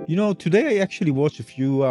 Today I actually watched a few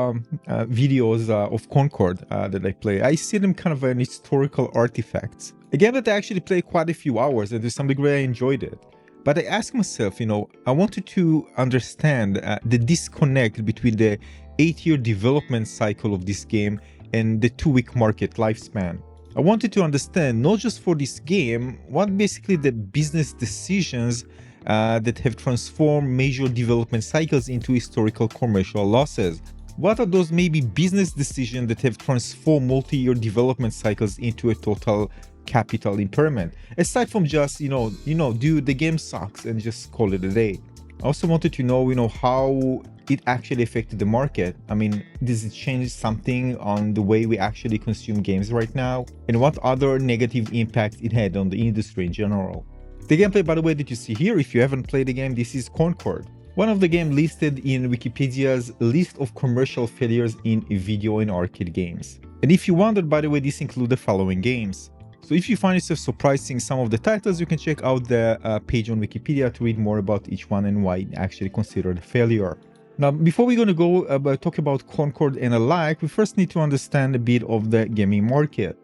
videos of Concord that I play. I see them kind of an historical artifacts. A game that I actually played quite a few hours, and to some degree I enjoyed it. But I asked myself, I wanted to understand the disconnect between the 8-year development cycle of this game and the 2-week market lifespan. I wanted to understand, not just for this game, what basically the business decisions that have transformed major development cycles into historical commercial losses. What are those maybe business decisions that have transformed multi-year development cycles into a total capital impairment? Aside from just, dude, the game sucks and just call it a day. I also wanted to know, how it actually affected the market. I mean, does it change something on the way we actually consume games right now? And what other negative impacts it had on the industry in general? The gameplay, by the way, that you see here, if you haven't played the game, this is Concord, one of the games listed in Wikipedia's list of commercial failures in video and arcade games. And if you wondered, by the way, this includes the following games. So if you find yourself surprised seeing some of the titles, you can check out the page on Wikipedia to read more about each one and why it actually considered a failure. Now, before we're going to go talk about Concord and alike, we first need to understand a bit of the gaming market.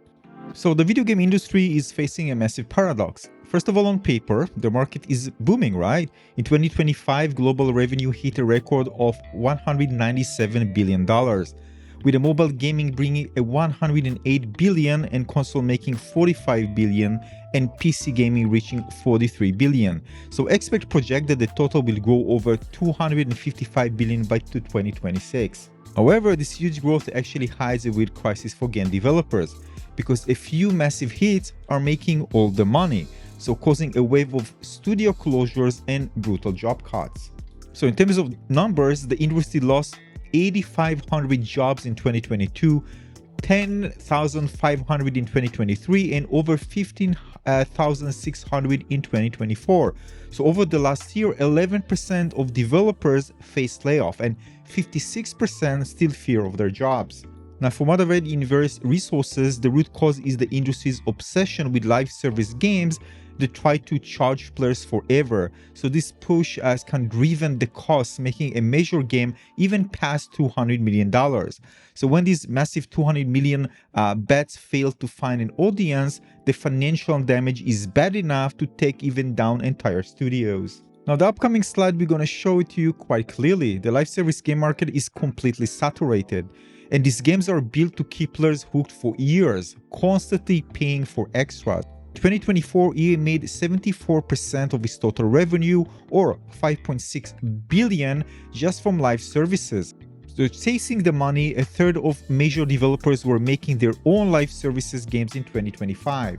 So the video game industry is facing a massive paradox. First of all, on paper, the market is booming, right? In 2025, global revenue hit a record of $197 billion, with the mobile gaming bringing a $108 billion and console making $45 billion and PC gaming reaching $43 billion. So experts project that the total will grow over $255 billion by 2026. However, this huge growth actually hides a weird crisis for game developers, because a few massive hits are making all the money, so causing a wave of studio closures and brutal job cuts. So in terms of numbers, the industry lost 8,500 jobs in 2022, 10,500 in 2023, and over 15,600 in 2024. So over the last year, 11% of developers faced layoff and 56% still fear of their jobs. Now, from what I read in various resources, the root cause is the industry's obsession with live service games that try to charge players forever. So this push has kind of driven the costs, making a major game even past $200 million. So when these massive 200 million bets fail to find an audience, the financial damage is bad enough to take even down entire studios. Now, the upcoming slide, we're going to show it to you quite clearly. The live service game market is completely saturated, and these games are built to keep players hooked for years, constantly paying for extras. 2024, EA made 74% of its total revenue, or $5.6 billion, just from live services. So chasing the money, a third of major developers were making their own live services games in 2025.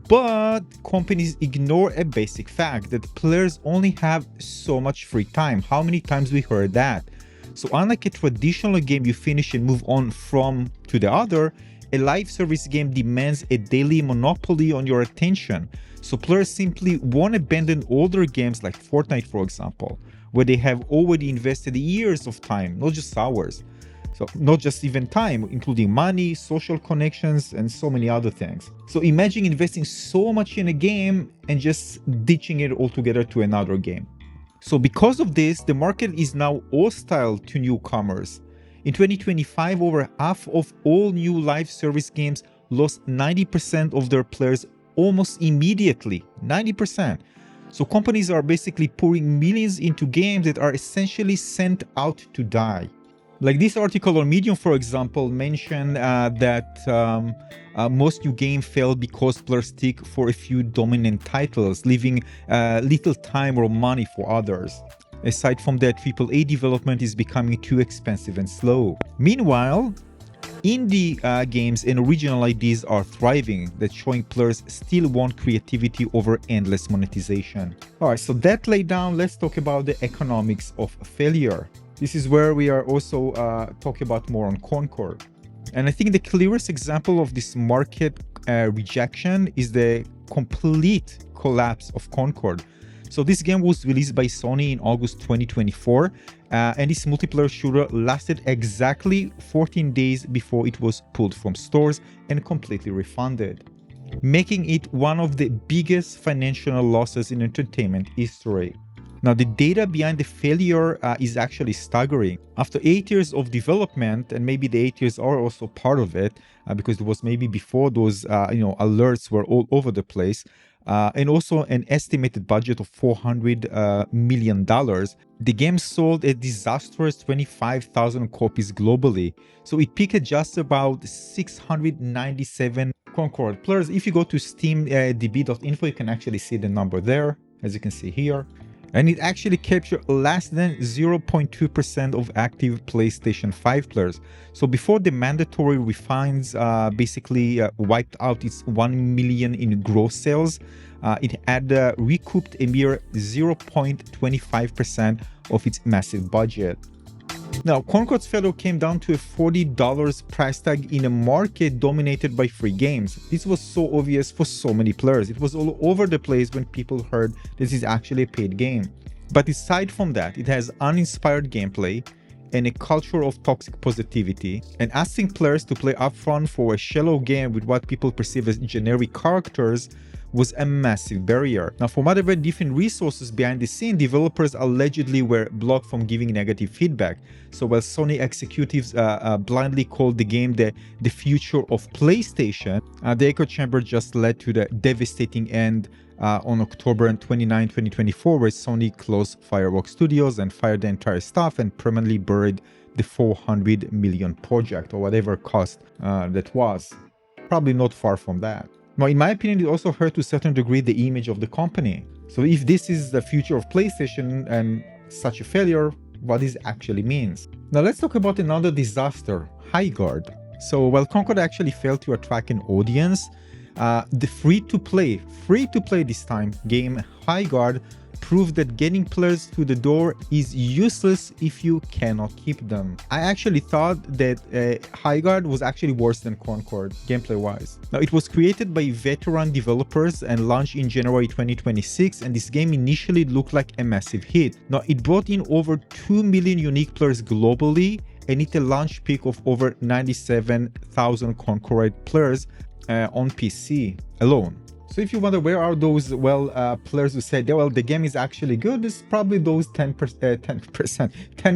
But companies ignore a basic fact that players only have so much free time. How many times we heard that? So unlike a traditional game you finish and move on from to the other, a live service game demands a daily monopoly on your attention. So players simply won't abandon older games like Fortnite, for example, where they have already invested years of time, not just hours. So not just even time, including money, social connections, and so many other things. So imagine investing so much in a game and just ditching it altogether to another game. So because of this, the market is now hostile to newcomers. In 2025, over half of all new live service games lost 90% of their players almost immediately. 90%. So companies are basically pouring millions into games that are essentially sent out to die. Like this article on Medium, for example, mentioned that most new games fail because players stick for a few dominant titles, leaving little time or money for others. Aside from that, AAA development is becoming too expensive and slow. Meanwhile, indie games and original ideas are thriving, that's showing players still want creativity over endless monetization. Alright, so that laid down, let's talk about the economics of failure. This is where we are also talking about more on Concord. And I think the clearest example of this market rejection is the complete collapse of Concord. So this game was released by Sony in August 2024, and this multiplayer shooter lasted exactly 14 days before it was pulled from stores and completely refunded, making it one of the biggest financial losses in entertainment history. Now, the data behind the failure is actually staggering. After 8 years of development, and maybe the 8 years are also part of it, because it was maybe before those alerts were all over the place, and also an estimated budget of $400 million, the game sold a disastrous 25,000 copies globally. So it peaked at just about 697 Concord players. If you go to steamdb.info, you can actually see the number there, as you can see here. And it actually captured less than 0.2% of active PlayStation 5 players. So before the mandatory refines basically wiped out its 1 million in gross sales, it had recouped a mere 0.25% of its massive budget. Now, Concord's failure came down to a $40 price tag in a market dominated by free games. This was so obvious for so many players. It was all over the place when people heard this is actually a paid game. But aside from that, it has uninspired gameplay and a culture of toxic positivity, and asking players to play upfront for a shallow game with what people perceive as generic characters was a massive barrier. Now, from other different resources behind the scene, developers allegedly were blocked from giving negative feedback. So while Sony executives blindly called the game the future of PlayStation, the echo chamber just led to the devastating end on October 29, 2024, where Sony closed Firewalk Studios and fired the entire staff and permanently buried the $400 million project, or whatever cost that was. Probably not far from that. Now, in my opinion, it also hurt to a certain degree the image of the company. So if this is the future of PlayStation and such a failure, what this actually means. Now let's talk about another disaster, Highguard. So while Concord actually failed to attract an audience, the free-to-play this time game Highguard proved that getting players through the door is useless if you cannot keep them. I actually thought that Highguard was actually worse than Concord, gameplay-wise. Now, it was created by veteran developers and launched in January 2026, and this game initially looked like a massive hit. Now, it brought in over 2 million unique players globally, and hit a launch peak of over 97,000 Concord players on PC alone. So if you wonder where are those players who said, well, the game is actually good, it's probably those 10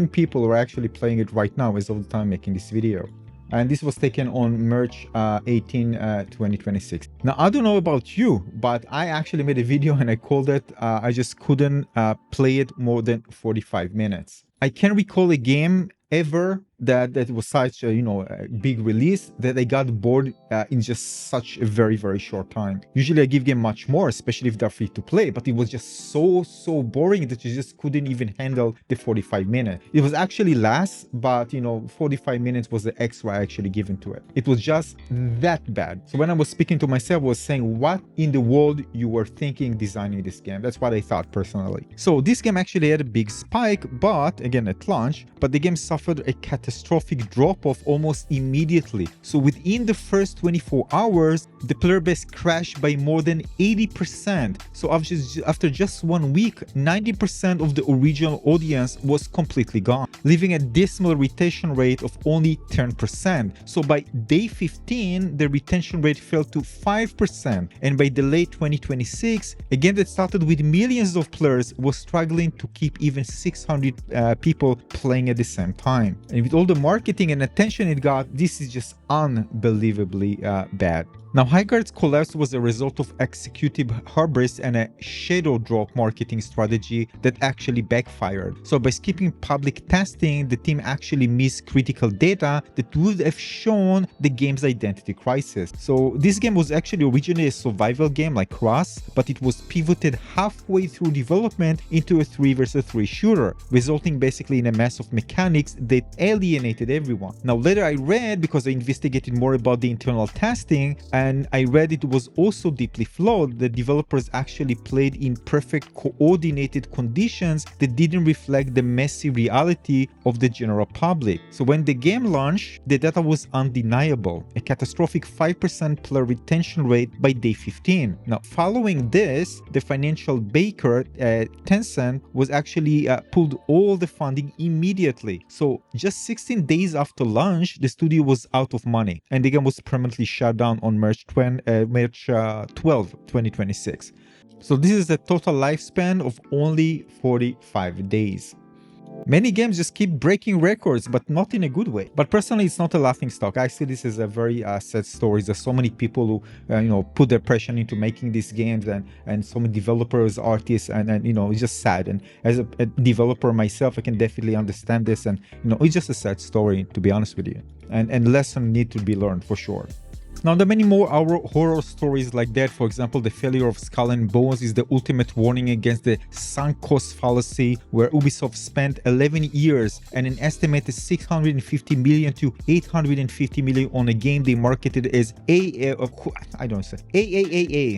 people who are actually playing it right now as of the time making this video. And this was taken on March 18, 2026. Now, I don't know about you, but I actually made a video and I called it, I just couldn't play it more than 45 minutes. I can't recall a game ever that was such a a big release that I got bored in just such a very short time. Usually I give game much more, especially if they're free to play, but it was just so boring that you just couldn't even handle the 45 minutes. It was actually less, but 45 minutes was the extra I actually given to it. It was just that bad. So when I was speaking to myself, I was saying, what in the world you were thinking designing this game? That's what I thought personally. So this game actually had a big spike, but again at launch, but the game suffered a catastrophic drop-off almost immediately. So within the first 24 hours, the player base crashed by more than 80%. So after just 1 week, 90% of the original audience was completely gone, leaving a dismal retention rate of only 10%. So by day 15, the retention rate fell to 5%. And by the late 2026, again that started with millions of players, was struggling to keep even 600 people playing at the same time. And with all the marketing and attention it got, this is just unbelievably bad. Now, Highguard's collapse was a result of executive hubris and a shadow drop marketing strategy that actually backfired. So by skipping public testing, the team actually missed critical data that would have shown the game's identity crisis. So this game was actually originally a survival game like Rust, but it was pivoted halfway through development into a 3 versus 3 shooter, resulting basically in a mess of mechanics that alienated everyone. Now later I read, because I investigated more about the internal testing, and I read it was also deeply flawed. The developers actually played in perfect coordinated conditions that didn't reflect the messy reality of the general public. So when the game launched, the data was undeniable, a catastrophic 5% player retention rate by day 15. Now, following this, the financial baker, Tencent, was actually pulled all the funding immediately. So just 16 days after launch, the studio was out of money, and the game was permanently shut down on March 12, 2026. So this is a total lifespan of only 45 days. Many games just keep breaking records, but not in a good way. But personally, it's not a laughing stock. I see this as a very sad story. There's so many people who, put their passion into making these games, and so many developers, artists, and it's just sad. And as a developer myself, I can definitely understand this. And, it's just a sad story, to be honest with you. And lesson need to be learned for sure. Now, there are many more horror stories like that. For example, the failure of Skull and Bones is the ultimate warning against the sunk cost fallacy, where Ubisoft spent 11 years and an estimated 650 million to 850 million on a game they marketed as AAA.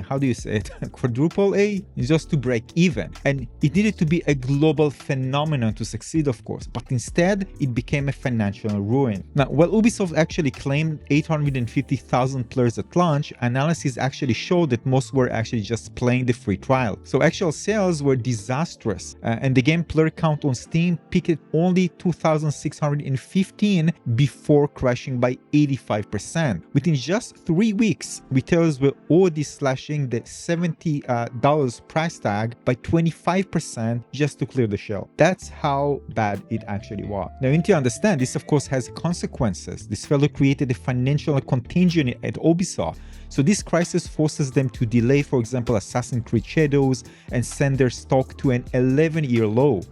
How do you say it? Quadruple A? Just to break even. And it needed to be a global phenomenon to succeed, of course, but instead it became a financial ruin. Now, while Ubisoft actually claimed 850,000 players at launch, analysis actually showed that most were actually just playing the free trial. So actual sales were disastrous, and the game player count on Steam peaked at only 2,615 before crashing by 85%. Within just 3 weeks, retailers were already slashing the $70 price tag by 25% just to clear the shelf. That's how bad it actually was. Now, you need to understand, this of course has consequences. This failure created a financial contagion at Ubisoft. So this crisis forces them to delay, for example, Assassin's Creed Shadows and send their stock to an 11-year low.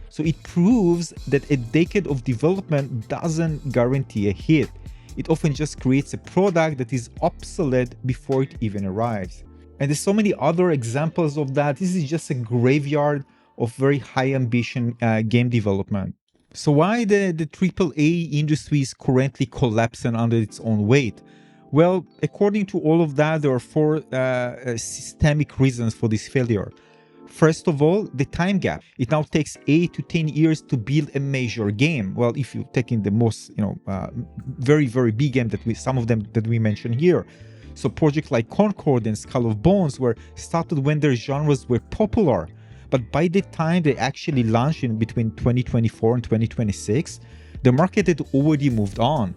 So it proves that a decade of development doesn't guarantee a hit. It often just creates a product that is obsolete before it even arrives. And there's so many other examples of that. This is just a graveyard of very high ambition game development. So why the AAA industry is currently collapsing under its own weight? Well, according to all of that, there are four systemic reasons for this failure. First of all, the time gap. It now takes 8 to 10 years to build a major game. Well, if you take in the most, very, very big game some of them that we mentioned here. So projects like Concord and Skull of Bones were started when their genres were popular. But by the time they actually launched in between 2024 and 2026, the market had already moved on.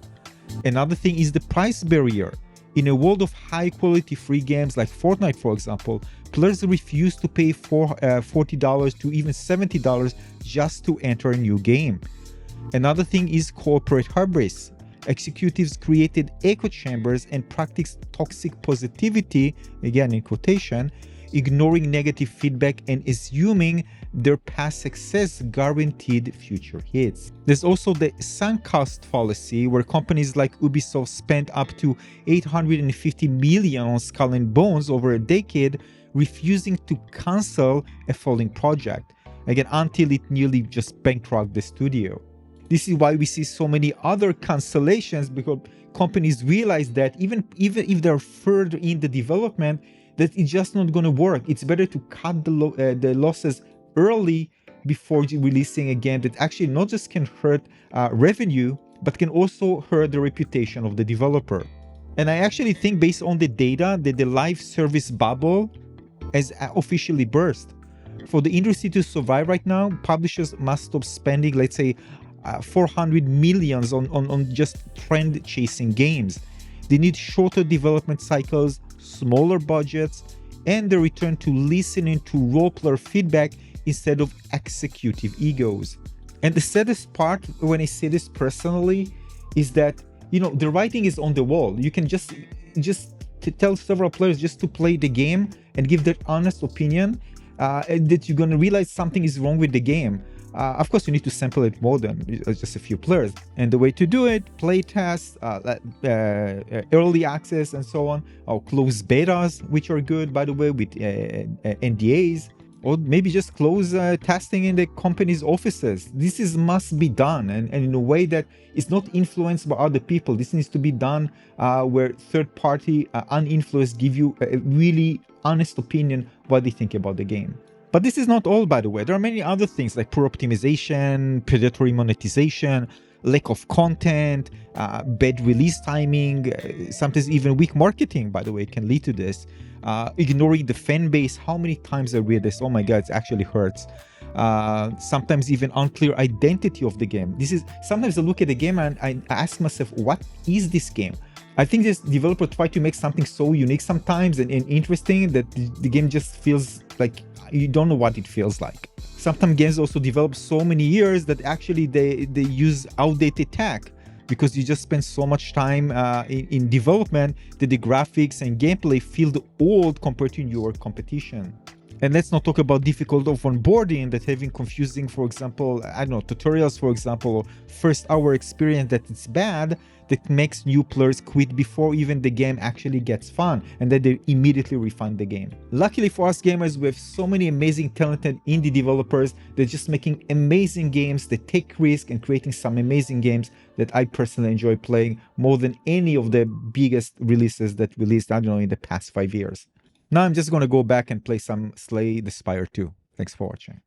Another thing is the price barrier. In a world of high-quality free games like Fortnite, for example, players refuse to pay $40 to even $70 just to enter a new game. Another thing is corporate hubris. Executives created echo chambers and practiced toxic positivity, again in quotation, ignoring negative feedback and assuming their past success guaranteed future hits. There's also the sunk cost fallacy, where companies like Ubisoft spent up to 850 million on Skull and Bones over a decade, refusing to cancel a falling project, again until it nearly just bankrupted the studio. This is why we see so many other cancellations, because companies realize that even if they're further in the development, that it's just not going to work. It's better to cut the losses early before releasing a game that actually not just can hurt revenue, but can also hurt the reputation of the developer. And I actually think, based on the data, that the live service bubble has officially burst. For the industry to survive right now, publishers must stop spending, let's say, 400 millions on just trend chasing games. They need shorter development cycles, smaller budgets, and the return to listening to role player feedback instead of executive egos. And the saddest part, when I say this personally, is that the writing is on the wall. You can just tell several players just to play the game and give their honest opinion, and that you're going to realize something is wrong with the game. Of course, you need to sample it more than just a few players. And the way to do it, play tests, early access and so on, or closed betas, which are good, by the way, with NDAs, or maybe just close testing in the company's offices. This must be done, and in a way that is not influenced by other people. This needs to be done where third-party, uninfluenced, give you a really honest opinion what they think about the game. But this is not all, by the way. There are many other things like poor optimization, predatory monetization, lack of content, bad release timing, sometimes even weak marketing, by the way, can lead to this. Ignoring the fan base. How many times I read this? Oh my God, it actually hurts. Sometimes even unclear identity of the game. Sometimes I look at the game and I ask myself, what is this game? I think this developer tried to make something so unique sometimes and interesting that the game just feels like you don't know what it feels like. Sometimes games also develop so many years that actually they use outdated tech, because you just spend so much time in development that the graphics and gameplay feel old compared to your competition. And let's not talk about difficulty of onboarding, that having confusing, for example, I don't know, tutorials, for example, or first hour experience that it's bad, that makes new players quit before even the game actually gets fun, and then they immediately refund the game. Luckily for us gamers, we have so many amazing talented indie developers that are just making amazing games, that take risk and creating some amazing games that I personally enjoy playing more than any of the biggest releases that released, I don't know, in the past 5 years. Now I'm just going to go back and play some Slay the Spire 2. Thanks for watching.